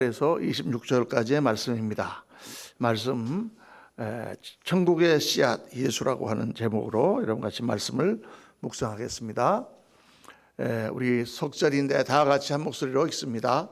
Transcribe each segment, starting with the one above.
그래서 26절까지의 말씀입니다. 말씀 천국의 씨앗 예수라고 하는 제목으로 여러분 같이 말씀을 묵상하겠습니다. 우리 속절인데 다 같이 한 목소리로 읽습니다.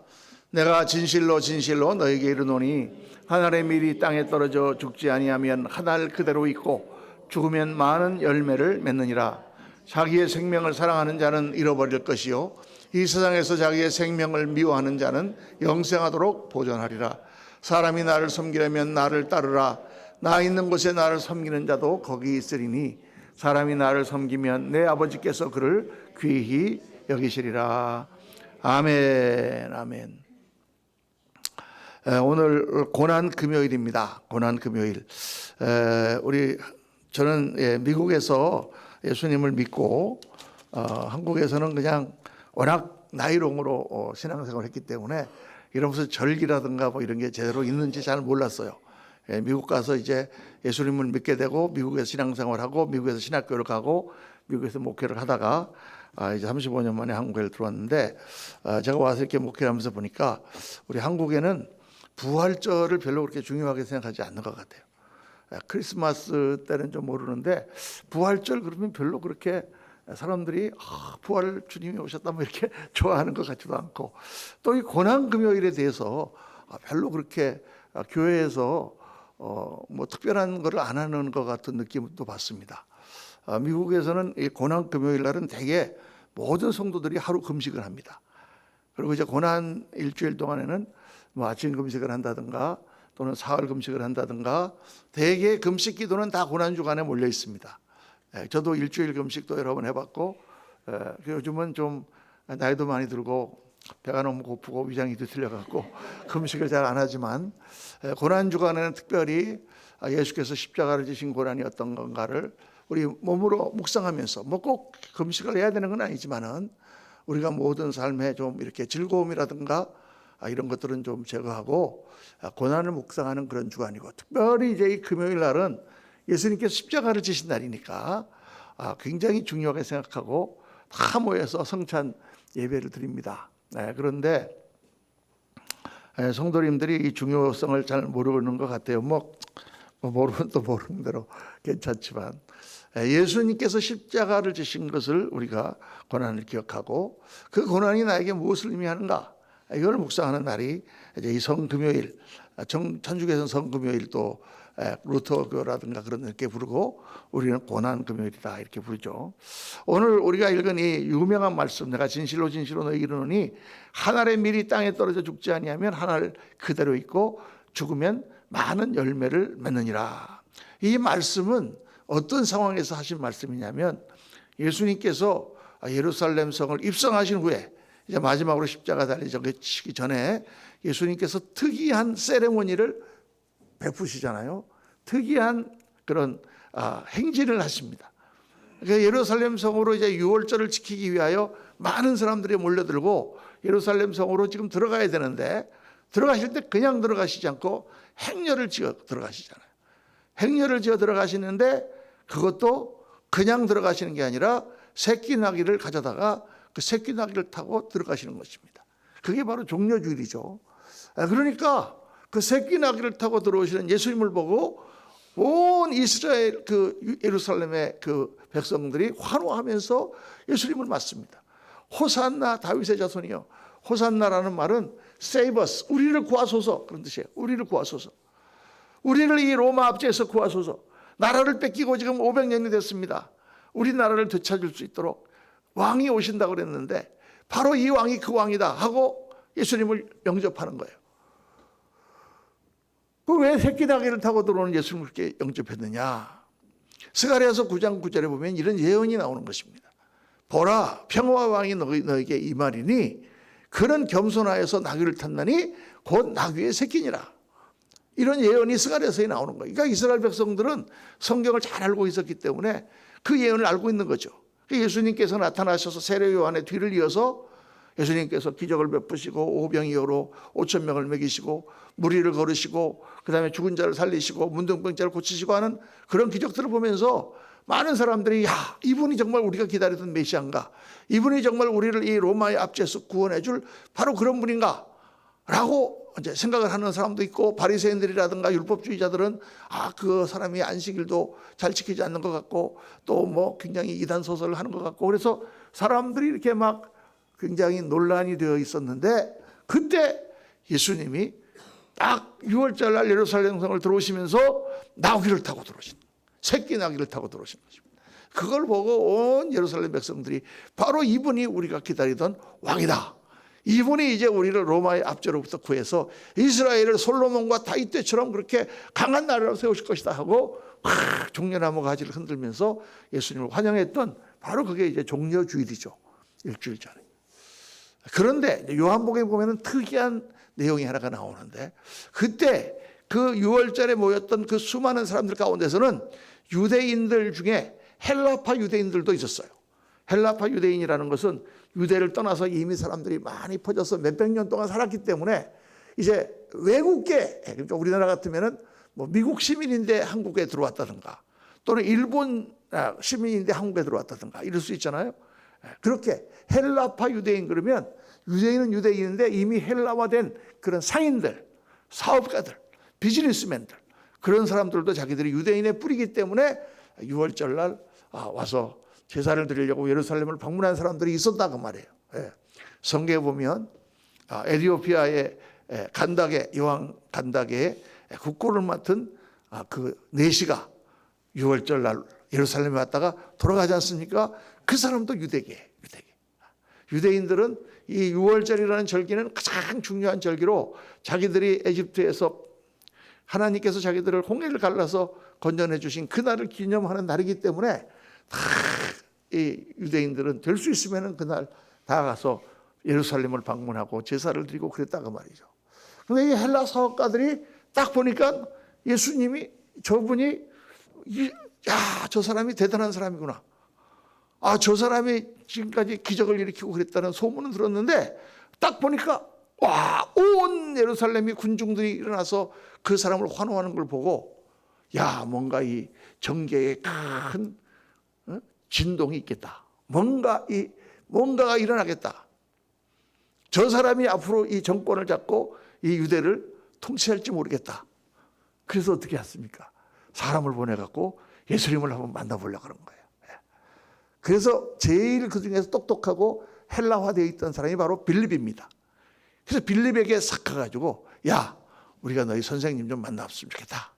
내가 진실로 진실로 너에게 이르노니 하늘의 밀이 땅에 떨어져 죽지 아니하면 한 알 그대로 있고 죽으면 많은 열매를 맺느니라. 자기의 생명을 사랑하는 자는 잃어버릴 것이요 이 세상에서 자기의 생명을 미워하는 자는 영생하도록 보존하리라. 사람이 나를 섬기려면 나를 따르라. 나 있는 곳에 나를 섬기는 자도 거기 있으리니 사람이 나를 섬기면 내 아버지께서 그를 귀히 여기시리라. 아멘. 아멘. 오늘 고난 금요일입니다. 고난 금요일. 저는 미국에서 예수님을 믿고 한국에서는 그냥 워낙 나이롱으로 신앙생활을 했기 때문에 이런 무슨 절기라든가 뭐 이런 게 제대로 있는지 잘 몰랐어요. 미국 가서 이제 예수님을 믿게 되고 미국에서 신앙생활하고 미국에서 신학교를 가고 미국에서 목회를 하다가 이제 35년 만에 한국에 들어왔는데 제가 와서 이렇게 목회를 하면서 보니까 우리 한국에는 부활절을 별로 그렇게 중요하게 생각하지 않는 것 같아요. 크리스마스 때는 좀 모르는데 부활절 그러면 별로 그렇게 사람들이 부활 주님이 오셨다 뭐 이렇게 좋아하는 것 같지도 않고 또 이 고난 금요일에 대해서 별로 그렇게 교회에서 뭐 특별한 것을 안 하는 것 같은 느낌도 받습니다. 미국에서는 이 고난 금요일 날은 대개 모든 성도들이 하루 금식을 합니다. 그리고 이제 고난 일주일 동안에는 뭐 아침 금식을 한다든가 또는 사흘 금식을 한다든가 대개 금식 기도는 다 고난 주간에 몰려 있습니다. 저도 일주일 금식도 여러 번 해봤고 요즘은 좀 나이도 많이 들고 배가 너무 고프고 위장이 뒤틀려갖고 금식을 잘 안 하지만 고난 주간에는 특별히 예수께서 십자가를 지신 고난이 어떤 건가를 우리 몸으로 묵상하면서 뭐 꼭 금식을 해야 되는 건 아니지만은 우리가 모든 삶에 좀 이렇게 즐거움이라든가 이런 것들은 좀 제거하고 고난을 묵상하는 그런 주간이고 특별히 이제 이 금요일 날은 예수님께서 십자가를 지신 날이니까 굉장히 중요하게 생각하고 다 모여서 성찬 예배를 드립니다. 그런데 성도님들이 이 중요성을 잘 모르는 것 같아요. 뭐 모르면 또 모르는 대로 괜찮지만 예수님께서 십자가를 지신 것을 우리가 고난을 기억하고 그 고난이 나에게 무엇을 의미하는가 이걸 묵상하는 날이 이제 이 성금요일, 천주교에서는 성금요일 또 루터교라든가 그런 이렇게 부르고 우리는 고난 금요일이다 이렇게 부르죠. 오늘 우리가 읽은 이 유명한 말씀, 내가 진실로 진실로 너에게 이르노니 한 알의 밀이 땅에 떨어져 죽지 아니하면 한 알 그대로 있고 죽으면 많은 열매를 맺느니라. 이 말씀은 어떤 상황에서 하신 말씀이냐면 예수님께서 예루살렘 성을 입성하신 후에 이제 마지막으로 십자가 달리시기 전에 예수님께서 특이한 세레모니를 베푸시잖아요. 특이한 그런 행진을 하십니다. 그러니까 예루살렘 성으로 이제 유월절을 지키기 위하여 많은 사람들이 몰려들고 예루살렘 성으로 지금 들어가야 되는데 들어가실 때 그냥 들어가시지 않고 행렬을 지어 들어가시잖아요. 행렬을 지어 들어가시는데 그것도 그냥 들어가시는 게 아니라 새끼 나귀를 가져다가 그 새끼 나귀를 타고 들어가시는 것입니다. 그게 바로 종려주일이죠. 그러니까 그 새끼 나귀를 타고 들어오시는 예수님을 보고 온 이스라엘 그 예루살렘의 그 백성들이 환호하면서 예수님을 맞습니다. 호산나 다윗의 자손이요. 호산나라는 말은 save us, 우리를 구하소서 그런 뜻이에요. 우리를 구하소서. 우리를 이 로마 압제에서 구하소서. 나라를 뺏기고 지금 500년이 됐습니다. 우리 나라를 되찾을 수 있도록 왕이 오신다고 그랬는데 바로 이 왕이 그 왕이다 하고 예수님을 영접하는 거예요. 왜 새끼 나귀를 타고 들어오는 예수님을 그렇게 영접했느냐? 스가랴서 9장 9절에 보면 이런 예언이 나오는 것입니다. 보라, 평화와 왕이 너에게 임하리니 그는 겸손하여서 나귀를 탔나니 곧 나귀의 새끼니라. 이런 예언이 스가랴서에 나오는 거예요. 그러니까 이스라엘 백성들은 성경을 잘 알고 있었기 때문에 그 예언을 알고 있는 거죠. 예수님께서 나타나셔서 세례 요한의 뒤를 이어서 예수님께서 기적을 베푸시고 오병이어로 5천 명을 먹이시고 무리를 걸으시고 그 다음에 죽은 자를 살리시고 문둥병자를 고치시고 하는 그런 기적들을 보면서 많은 사람들이 이분이 정말 우리가 기다리던 메시아인가, 이분이 정말 우리를 이 로마의 압제에서 구원해 줄 바로 그런 분인가 라고 이제 생각을 하는 사람도 있고, 바리새인들이라든가 율법주의자들은 그 사람이 안식일도 잘 지키지 않는 것 같고, 또 뭐 굉장히 이단 소설을 하는 것 같고, 그래서 사람들이 이렇게 막 굉장히 논란이 되어 있었는데, 그때 예수님이 딱 6월절 날 예루살렘 성을 들어오시면서 나귀를 타고 들어오신, 새끼 나귀를 타고 들어오신 것입니다. 그걸 보고 온 예루살렘 백성들이 바로 이분이 우리가 기다리던 왕이다, 이분이 이제 우리를 로마의 압제로부터 구해서 이스라엘을 솔로몬과 다윗 때처럼 그렇게 강한 나라로 세우실 것이다 하고 종려나무 가지를 흔들면서 예수님을 환영했던, 바로 그게 이제 종려주일이죠. 일주일 전에. 그런데 요한복음에 보면은 특이한 내용이 하나가 나오는데, 그때 그 6월절에 모였던 그 수많은 사람들 가운데서는 유대인들 중에 헬라파 유대인들도 있었어요. 헬라파 유대인이라는 것은 유대를 떠나서 이미 사람들이 많이 퍼져서 몇백 년 동안 살았기 때문에 이제 외국계, 그러니까 우리나라 같으면은 뭐 미국 시민인데 한국에 들어왔다든가, 또는 일본 시민인데 한국에 들어왔다든가 이럴 수 있잖아요. 그렇게 헬라파 유대인, 그러면 유대인은 유대인인데 이미 헬라화된 그런 상인들, 사업가들, 비즈니스맨들, 그런 사람들도 자기들이 유대인의 뿌리기 때문에 6월절 날 와서 제사를 드리려고 예루살렘을 방문한 사람들이 있었다 그 말이에요. 성경에 보면 에디오피아의 간다게, 여왕 간다게의 국고를 맡은 그 내시가 6월절 날 예루살렘에 왔다가 돌아가지 않습니까? 그 사람도 유대계. 유대인들은 이 6월절이라는 절기는 가장 중요한 절기로, 자기들이 에집트에서 하나님께서 자기들을 홍해를 갈라서 건져내 주신 그날을 기념하는 날이기 때문에 이 유대인들은 될 수 있으면 그날 다 가서 예루살렘을 방문하고 제사를 드리고 그랬다고 말이죠. 그런데 이 헬라 사업가들이 딱 보니까 예수님이, 저분이 저 사람이 대단한 사람이구나, 저 사람이 지금까지 기적을 일으키고 그랬다는 소문은 들었는데, 딱 보니까 온 예루살렘이 군중들이 일어나서 그 사람을 환호하는 걸 보고, 뭔가 이 정계에 큰 진동이 있겠다, 뭔가가 일어나겠다, 저 사람이 앞으로 이 정권을 잡고 이 유대를 통치할지 모르겠다. 그래서 어떻게 했습니까? 사람을 보내갖고 예수님을 한번 만나보려고 하는 거예요. 그래서 제일 그 중에서 똑똑하고 헬라화되어 있던 사람이 바로 빌립입니다. 그래서 빌립에게 싹 가가지고, 우리가 너희 선생님 좀 만나봤으면 좋겠다.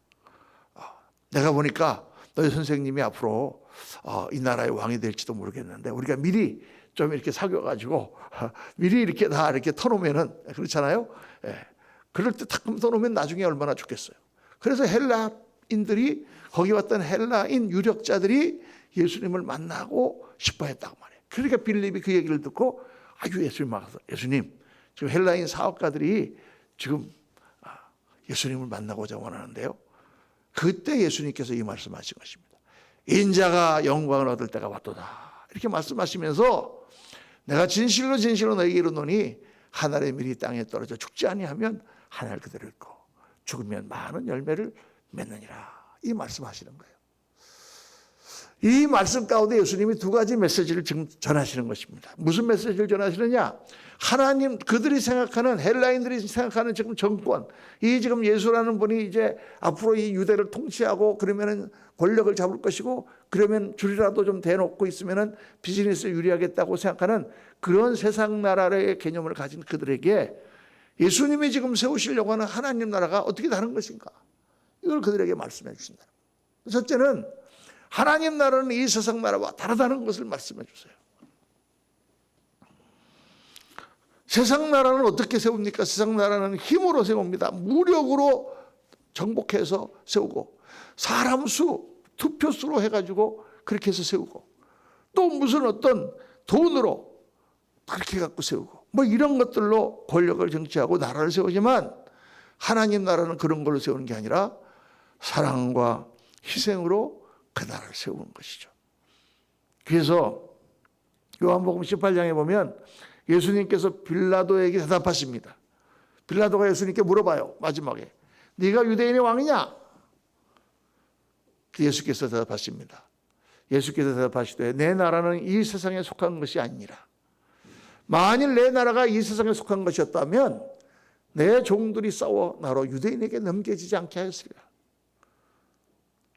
내가 보니까 너희 선생님이 앞으로 이 나라의 왕이 될지도 모르겠는데, 우리가 미리 좀 이렇게 사귀어가지고 미리 이렇게 다 이렇게 터놓으면은, 그렇잖아요. 그럴 때 탁 터놓으면 나중에 얼마나 좋겠어요. 그래서 헬라인들이, 거기 왔던 헬라인 유력자들이 예수님을 만나고 싶어 했다고 말해요. 그러니까 빌립이 그 얘기를 듣고 예수님 와서, 예수님, 지금 헬라인 사업가들이 지금 예수님을 만나고자 원하는데요. 그때 예수님께서 이 말씀하신 것입니다. 인자가 영광을 얻을 때가 왔도다, 이렇게 말씀하시면서, 내가 진실로 진실로 너희에게 이르노니 하늘의 밀이 땅에 떨어져 죽지 아니하면 하늘 그대로 있고 죽으면 많은 열매를 맺느니라, 이 말씀하시는 거예요. 이 말씀 가운데 예수님이 두 가지 메시지를 지금 전하시는 것입니다. 무슨 메시지를 전하시느냐? 하나님, 그들이 생각하는, 헬라인들이 생각하는 지금 정권, 이 지금 예수라는 분이 이제 앞으로 이 유대를 통치하고 그러면은 권력을 잡을 것이고, 그러면 줄이라도 좀 대놓고 있으면은 비즈니스에 유리하겠다고 생각하는 그런 세상 나라의 개념을 가진 그들에게 예수님이 지금 세우시려고 하는 하나님 나라가 어떻게 다른 것인가? 이걸 그들에게 말씀해 주신다. 첫째는 하나님 나라는 이 세상 나라와 다르다는 것을 말씀해 주세요. 세상 나라는 어떻게 세웁니까? 세상 나라는 힘으로 세웁니다. 무력으로 정복해서 세우고, 사람 수, 투표수로 해가지고 그렇게 해서 세우고, 또 무슨 어떤 돈으로 그렇게 갖고 세우고, 뭐 이런 것들로 권력을 정치하고 나라를 세우지만, 하나님 나라는 그런 걸로 세우는 게 아니라 사랑과 희생으로 그 나라를 세우는 것이죠. 그래서 요한복음 18장에 보면 예수님께서 빌라도에게 대답하십니다. 빌라도가 예수님께 물어봐요. 마지막에, 네가 유대인의 왕이냐? 예수께서 대답하십니다. 예수께서 대답하시되, 내 나라는 이 세상에 속한 것이 아니라, 만일 내 나라가 이 세상에 속한 것이었다면 내 종들이 싸워 나로 유대인에게 넘겨지지 않게 하였으리라.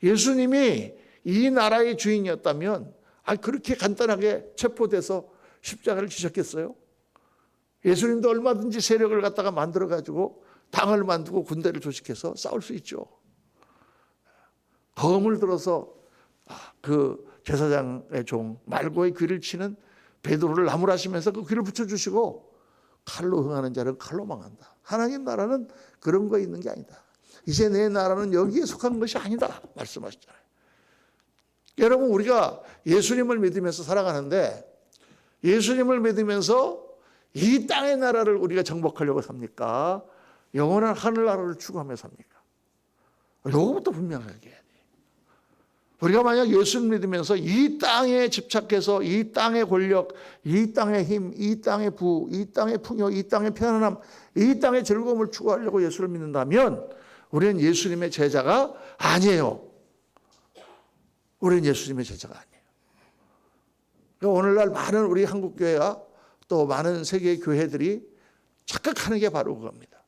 예수님이 이 나라의 주인이었다면 그렇게 간단하게 체포돼서 십자가를 지셨겠어요? 예수님도 얼마든지 세력을 갖다가 만들어가지고 당을 만들고 군대를 조직해서 싸울 수 있죠. 검을 들어서 그 제사장의 종 말고의 귀를 치는 베드로를 나무라시면서 그 귀를 붙여주시고 칼로 흥하는 자는 칼로 망한다. 하나님 나라는 그런 거 있는 게 아니다. 이제 내 나라는 여기에 속한 것이 아니다 말씀하셨잖아요. 여러분, 우리가 예수님을 믿으면서 살아가는데 예수님을 믿으면서 이 땅의 나라를 우리가 정복하려고 삽니까? 영원한 하늘나라를 추구하며 삽니까? 이거부터 분명하게 해야 돼요. 우리가 만약 예수를 믿으면서 이 땅에 집착해서 이 땅의 권력, 이 땅의 힘, 이 땅의 부, 이 땅의 풍요, 이 땅의 편안함, 이 땅의 즐거움을 추구하려고 예수를 믿는다면 우리는 예수님의 제자가 아니에요. 우리는 예수님의 제자가 아니에요. 그러니까 오늘날 많은 우리 한국교회와 또 많은 세계의 교회들이 착각하는 게 바로 그겁니다.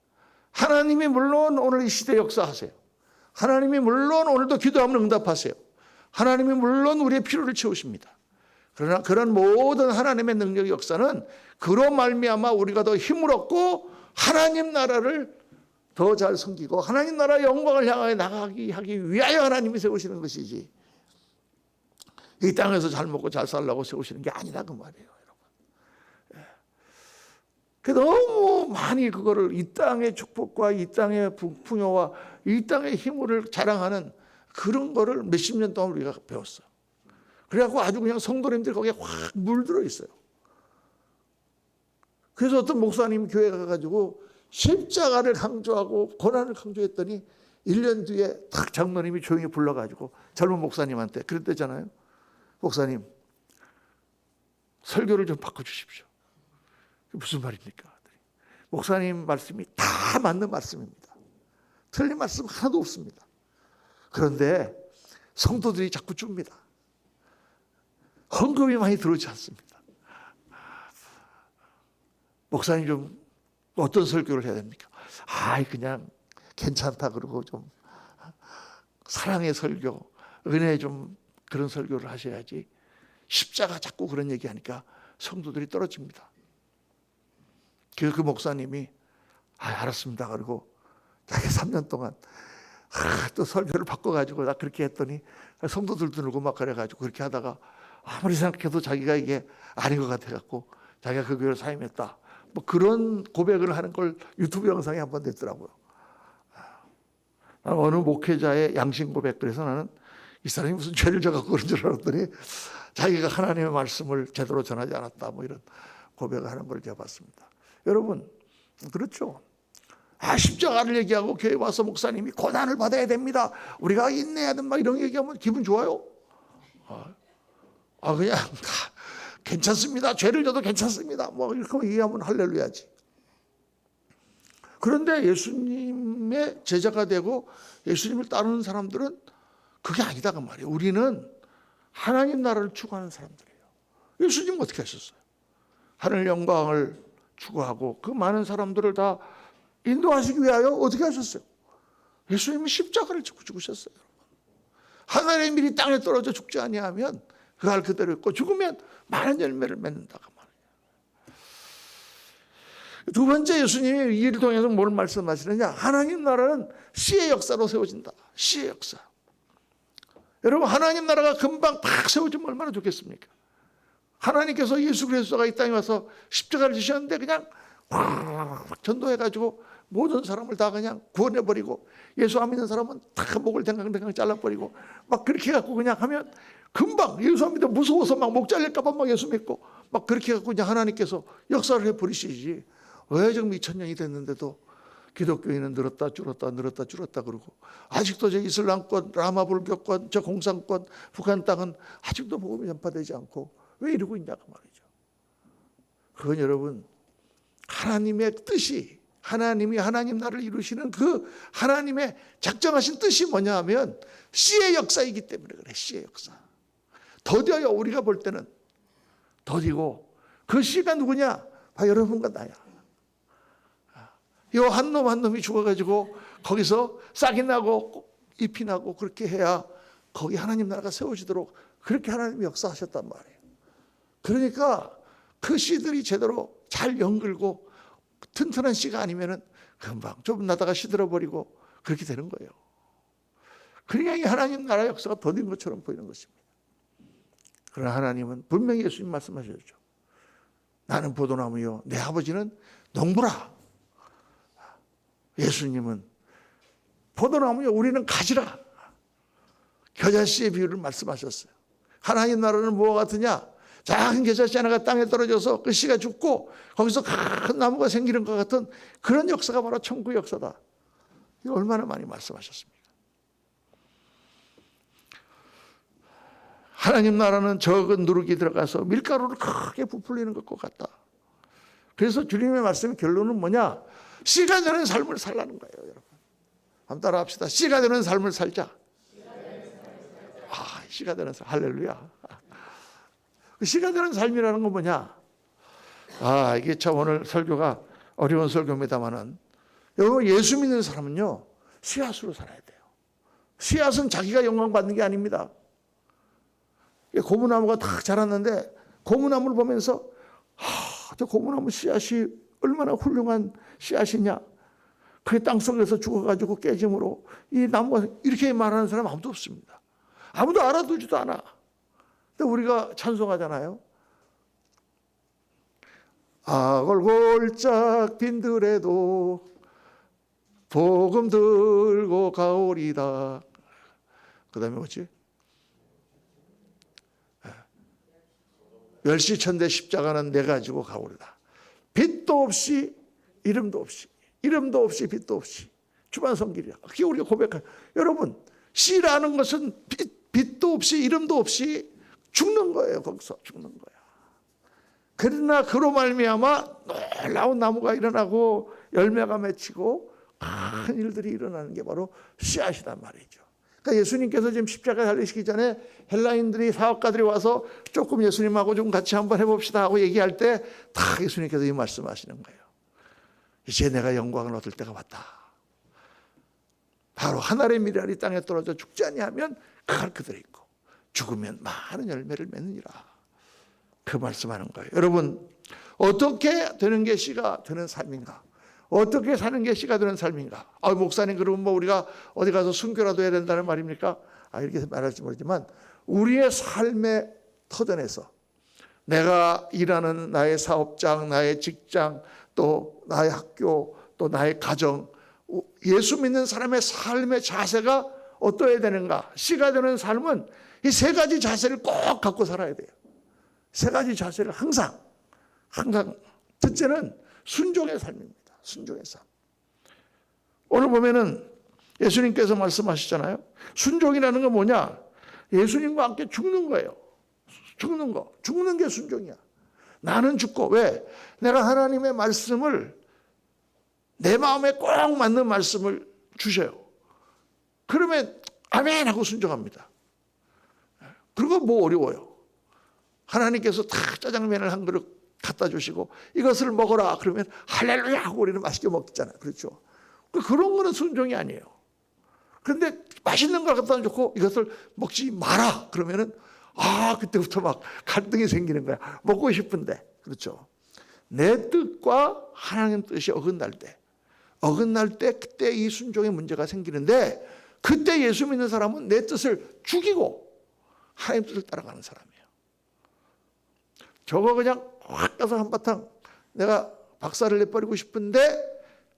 하나님이 물론 오늘 이 시대 역사하세요. 하나님이 물론 오늘도 기도하면 응답하세요. 하나님이 물론 우리의 필요를 채우십니다. 그러나 그런 모든 하나님의 능력의 역사는 그로 말미암아 우리가 더 힘을 얻고 하나님 나라를 더 잘 섬기고 하나님 나라의 영광을 향하여 나가기 하기 위하여 하나님이 세우시는 것이지 이 땅에서 잘 먹고 잘 살라고 세우시는 게 아니라 그 말이에요, 여러분. 그 너무 많이 그거를 이 땅의 축복과 이 땅의 풍요와 이 땅의 힘을 자랑하는 그런 거를 몇십 년 동안 우리가 배웠어요. 그래갖고 아주 그냥 성도님들이 거기에 확 물들어 있어요. 그래서 어떤 목사님 교회 가가지고 십자가를 강조하고 고난을 강조했더니 1년 뒤에 딱 장로님이 조용히 불러가지고 젊은 목사님한테 그랬대잖아요. 목사님, 설교를 좀 바꿔주십시오. 그게 무슨 말입니까? 목사님 말씀이 다 맞는 말씀입니다. 틀린 말씀 하나도 없습니다. 그런데 성도들이 자꾸 줍니다. 헌금이 많이 들어오지 않습니다. 목사님 좀 어떤 설교를 해야 됩니까? 그냥 괜찮다 그러고 좀 사랑의 설교, 은혜 좀 그런 설교를 하셔야지. 십자가 자꾸 그런 얘기하니까 성도들이 떨어집니다. 그 목사님이 알았습니다. 그리고 자기 3년 동안 또 설교를 바꿔가지고 나 그렇게 했더니 성도들도 늘고 막 그래가지고 그렇게 하다가 아무리 생각해도 자기가 이게 아닌 것 같아갖고 자기가 그 교회를 사임했다. 뭐 그런 고백을 하는 걸 유튜브 영상에 한번 냈더라고요. 나는 어느 목회자의 양심 고백, 그래서 나는 이 사람이 무슨 죄를 져갖고 그런 줄 알았더니 자기가 하나님의 말씀을 제대로 전하지 않았다. 뭐 이런 고백을 하는 걸 제가 봤습니다. 여러분, 그렇죠. 십자가를 얘기하고 교회 와서 목사님이 고난을 받아야 됩니다. 우리가 인내해야 된다. 이런 얘기하면 기분 좋아요? 그냥 괜찮습니다. 죄를 져도 괜찮습니다. 뭐 이렇게 얘기하면 할렐루야지. 그런데 예수님의 제자가 되고 예수님을 따르는 사람들은 그게 아니다 그 말이에요. 우리는 하나님 나라를 추구하는 사람들이에요. 예수님은 어떻게 하셨어요? 하늘 영광을 추구하고 그 많은 사람들을 다 인도하시기 위하여 어떻게 하셨어요? 예수님이 십자가를 지고 죽으셨어요. 하늘의 밀이 땅에 떨어져 죽지 아니하면 그 알 그대로 있고 죽으면 많은 열매를 맺는다 그 말이에요. 두 번째, 예수님이 이 일을 통해서 뭘 말씀하시느냐? 하나님 나라는 씨의 역사로 세워진다. 씨의 역사. 여러분, 하나님 나라가 금방 팍 세워지면 얼마나 좋겠습니까? 하나님께서 예수 그리스도가 이 땅에 와서 십자가를 지셨는데 그냥 확 전도해가지고 모든 사람을 다 그냥 구원해버리고 예수 안 믿는 사람은 다 목을 댕강댕강 잘라버리고 막 그렇게 해갖고 그냥 하면 금방 예수 안 믿어 무서워서 막 목 잘릴까봐 막 예수 믿고 막 그렇게 해갖고 그냥 하나님께서 역사를 해버리시지. 왜 지금 2000년이 됐는데도 기독교인은 늘었다 줄었다 늘었다 줄었다 그러고 아직도 저 이슬람권, 라마 불교권, 저 공산권, 북한 땅은 아직도 복음이 전파되지 않고 왜 이러고 있냐고 말이죠. 그건 여러분, 하나님의 뜻이, 하나님이 하나님 나라를 이루시는 그 하나님의 작정하신 뜻이 뭐냐 하면 씨의 역사이기 때문에 그래. 씨의 역사. 더뎌요. 우리가 볼 때는 더디고 그 씨가 누구냐? 여러분과 나야. 요 한 놈 한 놈이 죽어가지고 거기서 싹이 나고 잎이 나고 그렇게 해야 거기 하나님 나라가 세워지도록 그렇게 하나님이 역사하셨단 말이에요. 그러니까 그 씨들이 제대로 잘 연글고 튼튼한 씨가 아니면은 금방 좀 나다가 시들어버리고 그렇게 되는 거예요. 그러니까 이 하나님 나라 역사가 더딘 것처럼 보이는 것입니다. 그러나 하나님은 분명히 예수님 말씀하셨죠. 나는 포도나무요 내 아버지는 농부라. 예수님은 포도나무요 우리는 가지라. 겨자씨의 비유를 말씀하셨어요. 하나님 나라는 무엇과 같으냐? 작은 겨자씨 하나가 땅에 떨어져서 그 씨가 죽고 거기서 큰 나무가 생기는 것 같은 그런 역사가 바로 천국 역사다. 이거 얼마나 많이 말씀하셨습니까? 하나님 나라는 적은 누룩이 들어가서 밀가루를 크게 부풀리는 것과 같다. 그래서 주님의 말씀의 결론은 뭐냐? 씨가 되는 삶을 살라는 거예요, 여러분. 한번 따라 합시다. 씨가 되는 삶을 살자. 씨가 되는 삶. 할렐루야. 씨가 되는 삶이라는 건 뭐냐? 이게 참 오늘 설교가 어려운 설교입니다만은 여러분 예수 믿는 사람은요 씨앗으로 살아야 돼요. 씨앗은 자기가 영광 받는 게 아닙니다. 고무나무가 딱 자랐는데 고무나무를 보면서 저 고무나무 씨앗이 얼마나 훌륭한 씨앗이냐. 그게 땅속에서 죽어가지고 깨짐으로 이 나무가 이렇게 말하는 사람 아무도 없습니다. 아무도 알아두지도 않아. 근데 우리가 찬송하잖아요. 악을 골짝 빈들에도 복음 들고 가오리다. 그 다음에 뭐지? 멸시천대 십자가는 내 가지고 가오리다. 빛도 없이 이름도 없이 빛도 없이 주반성 길이야. 그게 우리가 고백한. 여러분 씨라는 것은 빛도 없이 이름도 없이 죽는 거예요. 거기서 죽는 거야. 그러나 그로 말미암아 놀라운 나무가 일어나고 열매가 맺히고 큰 일들이 일어나는 게 바로 씨앗이란 말이죠. 그러니까 예수님께서 지금 십자가에 달리시기 전에 헬라인들이 사업가들이 와서 조금 예수님하고 좀 같이 한번 해봅시다 하고 얘기할 때 다 예수님께서 이 말씀하시는 거예요. 이제 내가 영광을 얻을 때가 왔다. 바로 한 알의 밀알이 땅에 떨어져 죽지 아니하면 그걸 그대로 있고 죽으면 많은 열매를 맺느니라. 그 말씀하는 거예요. 여러분 어떻게 되는 게 씨가 되는 삶인가? 어떻게 사는 게 씨가 되는 삶인가? 목사님 그러면 뭐 우리가 어디 가서 순교라도 해야 된다는 말입니까? 이렇게 말할지 모르지만 우리의 삶의 터전에서 내가 일하는 나의 사업장, 나의 직장, 또 나의 학교, 또 나의 가정, 예수 믿는 사람의 삶의 자세가 어떠해야 되는가? 씨가 되는 삶은 이 세 가지 자세를 꼭 갖고 살아야 돼요. 세 가지 자세를 항상. 첫째는 순종의 삶입니다. 순종의 삶. 오늘 보면은 예수님께서 말씀하시잖아요. 순종이라는 건 뭐냐? 예수님과 함께 죽는 거예요. 죽는 거. 죽는 게 순종이야. 나는 죽고. 왜? 내가 하나님의 말씀을 내 마음에 꼭 맞는 말씀을 주셔요. 그러면 아멘 하고 순종합니다. 그리고 뭐 어려워요. 하나님께서 다 짜장면을 한 그릇 갖다 주시고 이것을 먹어라 그러면 할렐루야 하고 우리는 맛있게 먹잖아요. 그렇죠? 그런 거는 순종이 아니에요. 그런데 맛있는 걸 갖다 주고 이것을 먹지 마라 그러면은 그때부터 막 갈등이 생기는 거야. 먹고 싶은데. 그렇죠? 내 뜻과 하나님 뜻이 어긋날 때 그때 이 순종의 문제가 생기는데 그때 예수 믿는 사람은 내 뜻을 죽이고 하나님 뜻을 따라가는 사람이에요. 저거 그냥 확 가서 한바탕 내가 박살을 내버리고 싶은데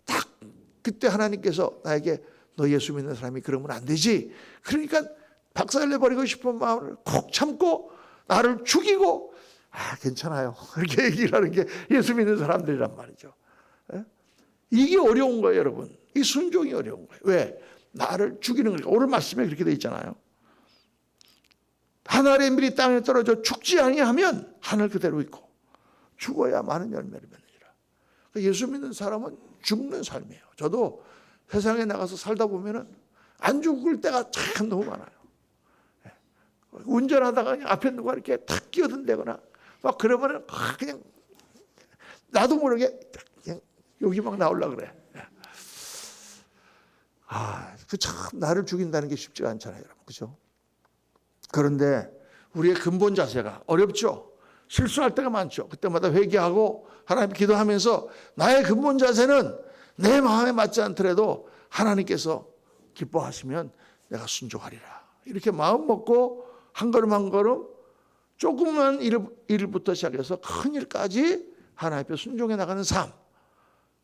딱 그때 하나님께서 나에게 너 예수 믿는 사람이 그러면 안 되지. 그러니까 박살을 내버리고 싶은 마음을 콕 참고 나를 죽이고 괜찮아요. 이렇게 얘기를 하는 게 예수 믿는 사람들이란 말이죠. 이게 어려운 거예요, 여러분. 이 순종이 어려운 거예요. 왜? 나를 죽이는 거니까. 오늘 말씀에 그렇게 돼 있잖아요. 하늘의 밀이 땅에 떨어져 죽지 아니하면 하늘 그대로 있고 죽어야 많은 열매를 맺느니라. 예수 믿는 사람은 죽는 삶이에요. 저도 세상에 나가서 살다 보면은 안 죽을 때가 참 너무 많아요. 운전하다가 그냥 앞에 누가 이렇게 탁 끼어든다거나 막 그러면은 그냥 나도 모르게 그냥 여기 막 나오려고 그래. 그 참 나를 죽인다는 게 쉽지가 않잖아요, 여러분. 그죠? 그런데 우리의 근본 자세가 어렵죠. 실수할 때가 많죠. 그때마다 회개하고 하나님 기도하면서 나의 근본 자세는 내 마음에 맞지 않더라도 하나님께서 기뻐하시면 내가 순종하리라. 이렇게 마음 먹고 한 걸음 한 걸음 조그만 일부터 시작해서 큰 일까지 하나님 앞에 순종해 나가는 삶.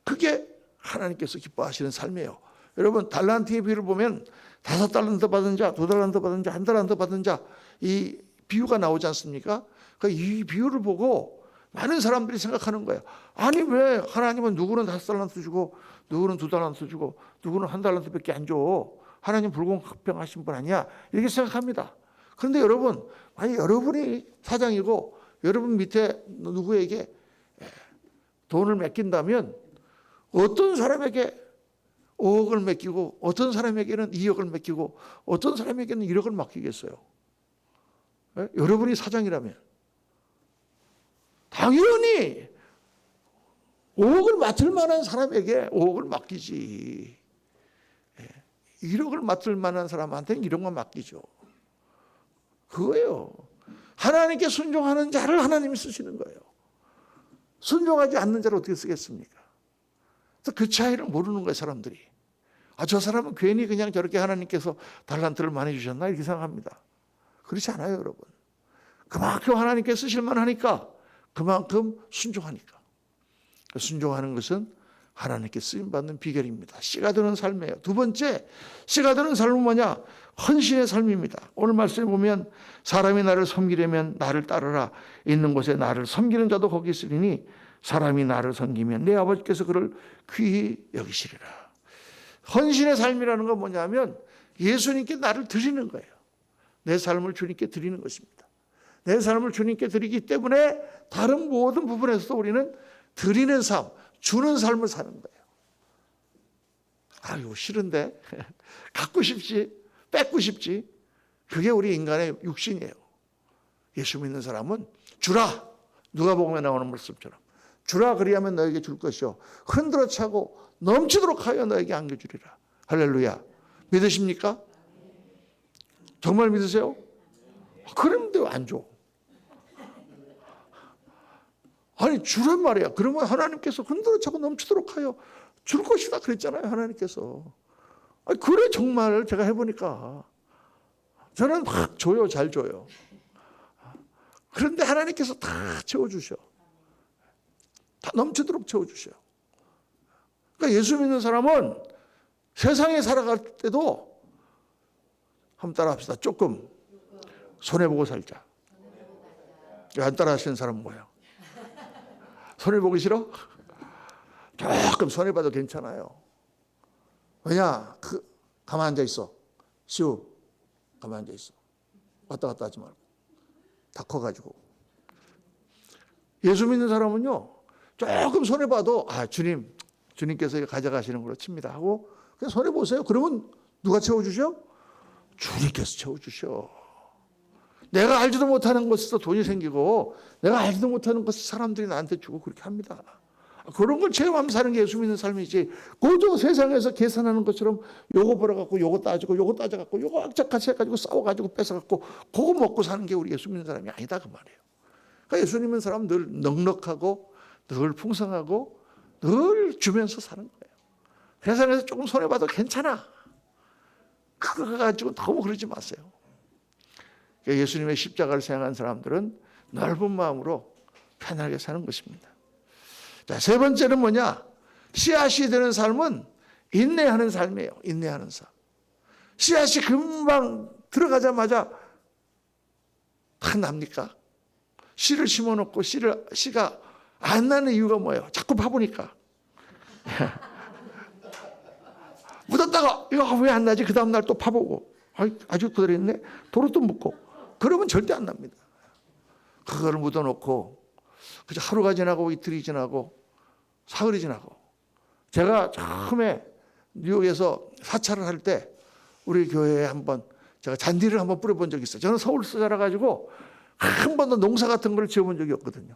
그게 하나님께서 기뻐하시는 삶이에요. 여러분 달란트의 비유를 보면 5달란트 받은 자, 2달란트 받은 자, 1달란트 받은 자, 이 비유가 나오지 않습니까? 이 비유를 보고 많은 사람들이 생각하는 거예요. 아니 왜 하나님은 누구는 5달란트 주고 누구는 2달란트 주고 누구는 1달란트밖에 안 줘. 하나님 불공평하신 분 아니야. 이렇게 생각합니다. 그런데 여러분, 만약 여러분이 사장이고 여러분 밑에 누구에게 돈을 맡긴다면 어떤 사람에게 5억을 맡기고 어떤 사람에게는 2억을 맡기고 어떤 사람에게는 1억을 맡기겠어요? 네? 여러분이 사장이라면 당연히 5억을 맡을 만한 사람에게 5억을 맡기지. 1억을 맡을 만한 사람한테는 1억만 맡기죠. 그거예요. 하나님께 순종하는 자를 하나님이 쓰시는 거예요. 순종하지 않는 자를 어떻게 쓰겠습니까? 그 차이를 모르는 거예요, 사람들이. 저 사람은 괜히 그냥 저렇게 하나님께서 달란트를 많이 주셨나 이렇게 생각합니다. 그렇지 않아요, 여러분. 그만큼 하나님께 쓰실만 하니까 그만큼 순종하니까. 순종하는 것은 하나님께 쓰임받는 비결입니다. 씨가 드는 삶이에요. 두 번째, 씨가 드는 삶은 뭐냐? 헌신의 삶입니다. 오늘 말씀에 보면 사람이 나를 섬기려면 나를 따르라. 있는 곳에 나를 섬기는 자도 거기 있으리니 사람이 나를 섬기면 내 아버지께서 그를 귀히 여기시리라. 헌신의 삶이라는 건 뭐냐면 예수님께 나를 드리는 거예요. 내 삶을 주님께 드리는 것입니다. 내 삶을 주님께 드리기 때문에 다른 모든 부분에서도 우리는 드리는 삶, 주는 삶을 사는 거예요. 아유, 싫은데 갖고 싶지, 뺏고 싶지. 그게 우리 인간의 육신이에요. 예수 믿는 사람은 주라. 누가복음에 나오는 말씀처럼 주라 그리하면 너에게 줄 것이요 흔들어 차고 넘치도록 하여 너에게 안겨주리라. 할렐루야. 믿으십니까? 정말 믿으세요? 그런데 왜 안 줘? 아니 주란 말이야. 그러면 하나님께서 흔들어 차고 넘치도록 하여 줄 것이다 그랬잖아요, 하나님께서. 아니, 그래 정말 제가 해보니까 저는 막 줘요. 잘 줘요. 그런데 하나님께서 다 채워주셔. 다 넘치도록 채워주셔요. 그러니까 예수 믿는 사람은 세상에 살아갈 때도 한번 따라 합시다. 조금 손해보고 살자. 안 따라 하시는 사람은 뭐예요? 손해보기 싫어? 조금 손해봐도 괜찮아요. 왜냐? 가만 앉아 있어. 시우, 가만 앉아 있어. 왔다 갔다 하지 말고. 다 커가지고. 예수 믿는 사람은요, 조금 손해봐도, 주님께서 가져가시는 걸로 칩니다 하고, 그냥 손해보세요. 그러면 누가 채워주셔? 주님께서 채워주셔. 내가 알지도 못하는 것에서 돈이 생기고, 내가 알지도 못하는 것을 사람들이 나한테 주고 그렇게 합니다. 그런 걸 체험하면서 사는 게 예수 믿는 삶이지. 그저 세상에서 계산하는 것처럼 요거 벌어갖고 요거 따지고 요거 따져갖고 요거 악착같이 해가지고 싸워가지고 뺏어갖고 그거 먹고 사는 게 우리 예수 믿는 사람이 아니다 그 말이에요. 그러니까 예수 믿는 사람은 늘 넉넉하고 늘 풍성하고 늘 주면서 사는 거예요. 세상에서 조금 손해봐도 괜찮아. 그거 가지고 너무 그러지 마세요. 그러니까 예수님의 십자가를 생각한 사람들은 넓은 마음으로 편하게 사는 것입니다. 자, 세 번째는 뭐냐? 씨앗이 되는 삶은 인내하는 삶이에요. 인내하는 삶. 씨앗이 금방 들어가자마자 다 납니까? 씨를 심어놓고 씨가 안 나는 이유가 뭐예요? 자꾸 파보니까. 묻었다가 이거 왜 안 나지? 그 다음날 또 파보고 아주 그대로 있네. 도로 또 묻고. 그러면 절대 안 납니다. 그거를 묻어놓고 그저 하루가 지나고 이틀이 지나고 사흘이 지나고. 제가 처음에 뉴욕에서 사찰을 할 때 우리 교회에 한번 제가 잔디를 한번 뿌려본 적이 있어요. 저는 서울서 자라가지고 한 번도 농사 같은 걸 지어본 적이 없거든요.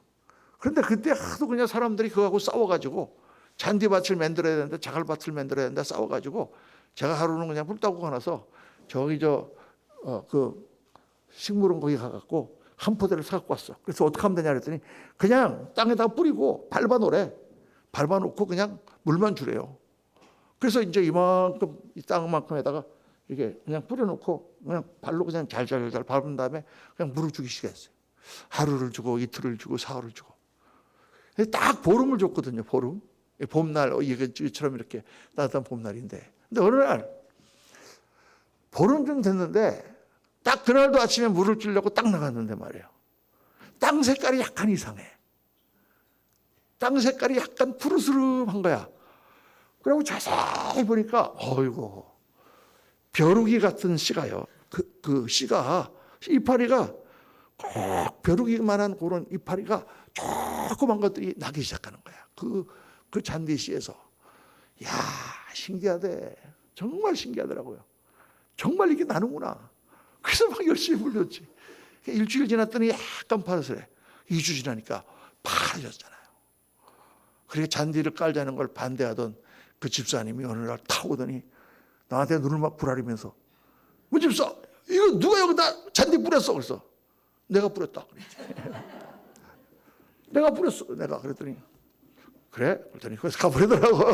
그런데 그때 하도 그냥 사람들이 그거하고 싸워가지고 잔디밭을 만들어야 되는데 자갈밭을 만들어야 되는데 싸워가지고 제가 하루는 그냥 뿔따구 가나서 저기 그 식물원 거기 가갖고 한 포대를 사갖고 왔어. 그래서 어떻게 하면 되냐 그랬더니 그냥 땅에다 뿌리고 밟아놓으래. 밟아놓고 그냥 물만 주래요. 그래서 이제 이만큼 이 땅만큼에다가 이렇게 그냥 뿌려놓고 그냥 발로 그냥 잘잘잘 밟은 다음에 그냥 물을 주기 시작했어요. 하루를 주고 이틀을 주고 사흘을 주고 딱 보름을 줬거든요. 보름. 봄날 이처럼 이렇게 따뜻한 봄날인데 근데 어느 날 보름쯤 됐는데 딱 그날도 아침에 물을 주려고 딱 나갔는데 말이에요. 땅 색깔이 약간 이상해. 땅 색깔이 약간 푸르스름한 거야. 그리고 자세히 보니까 어이구 벼룩이 같은 씨가요. 그 씨가 이파리가 꼭 벼룩이만한 그런 이파리가 조그만 것들이 나기 시작하는 거야. 그 잔디 씨에서. 야 신기하대. 정말 신기하더라고요. 정말 이게 나는구나. 그래서 막 열심히 물렸지. 일주일 지났더니 약간 파랗래. 2주 지나니까 파래졌잖아요. 그렇게 잔디를 깔자는 걸 반대하던 그 집사님이 어느 날 타고 오더니 나한테 눈을 막 부라리면서 문 집사 이거 누가 여기다 잔디 뿌렸어? 그래서 내가 뿌렸다. 내가 뿌렸어. 내가 그랬더니 그래? 그랬더니 거기서 가버리더라고.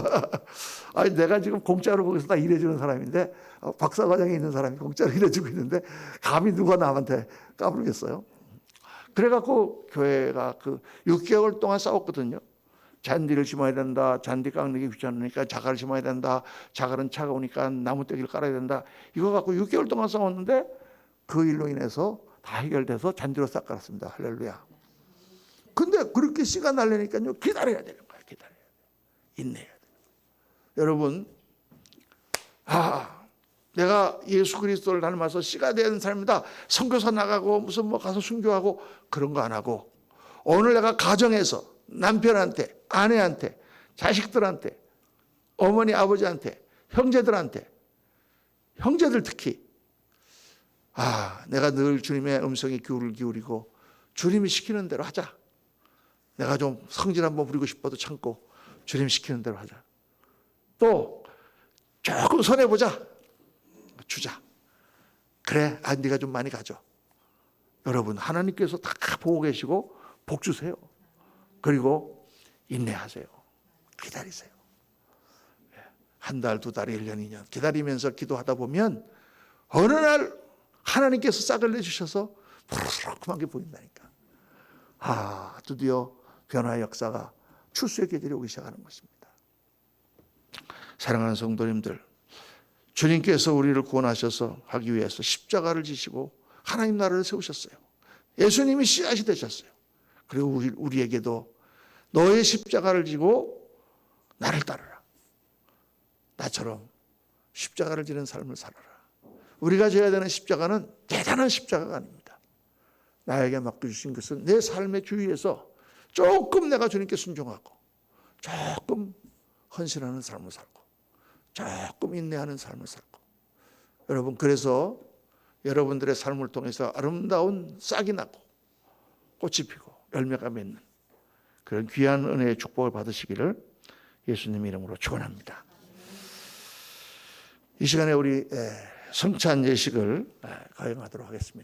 아니 내가 지금 공짜로 거기서 다 일해주는 사람인데 박사과정에 있는 사람이 공짜로 일해주고 있는데 감히 누가 남한테 까부르겠어요? 그래갖고 교회가 그 6개월 동안 싸웠거든요. 잔디를 심어야 된다. 잔디 깎는 게 귀찮으니까 자갈을 심어야 된다. 자갈은 차가우니까 나무떼기를 깔아야 된다. 이거 갖고 6개월 동안 싸웠는데 그 일로 인해서 다 해결돼서 잔디로 싹 깔았습니다. 할렐루야. 근데 그렇게 씨가 날리니까요. 기다려야 되는 거야. 기다려야 돼. 인내해야 돼. 여러분, 내가 예수 그리스도를 닮아서 씨가 된 삶이다. 선교사 나가고 무슨 뭐 가서 순교하고 그런 거 안 하고 오늘 내가 가정에서 남편한테, 아내한테, 자식들한테, 어머니, 아버지한테, 형제들한테, 형제들 특히 내가 늘 주님의 음성에 귀를 기울이고 주님이 시키는 대로 하자. 내가 좀 성질 한번 부리고 싶어도 참고 주님 시키는 대로 하자. 또 조금 손해보자. 주자. 그래, 네가 좀 많이 가져. 여러분, 하나님께서 다 보고 계시고 복 주세요. 그리고 인내하세요. 기다리세요. 한 달, 두 달, 1년, 2년 기다리면서 기도하다 보면 어느 날 하나님께서 싹을 내주셔서 푸르스름하게 보인다니까. 드디어 변화의 역사가 출수의 계절이 오기 시작하는 것입니다. 사랑하는 성도님들, 주님께서 우리를 구원하셔서 하기 위해서 십자가를 지시고 하나님 나라를 세우셨어요. 예수님이 씨앗이 되셨어요. 그리고 우리에게도 너의 십자가를 지고 나를 따르라. 나처럼 십자가를 지는 삶을 살아라. 우리가 져야 되는 십자가는 대단한 십자가가 아닙니다. 나에게 맡겨주신 것은 내 삶의 주위에서 조금 내가 주님께 순종하고 조금 헌신하는 삶을 살고 조금 인내하는 삶을 살고 여러분 그래서 여러분들의 삶을 통해서 아름다운 싹이 나고 꽃이 피고 열매가 맺는 그런 귀한 은혜의 축복을 받으시기를 예수님 이름으로 축원합니다. 이 시간에 우리 성찬 예식을 거행하도록 하겠습니다.